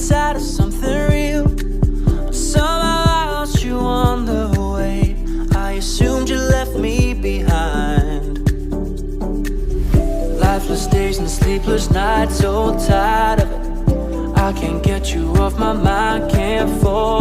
tired of something real. Somehow I lost you on the way. I assumed you left me behind. Lifeless days and sleepless nights, so tired of it. I can't get you off my mind, can't fall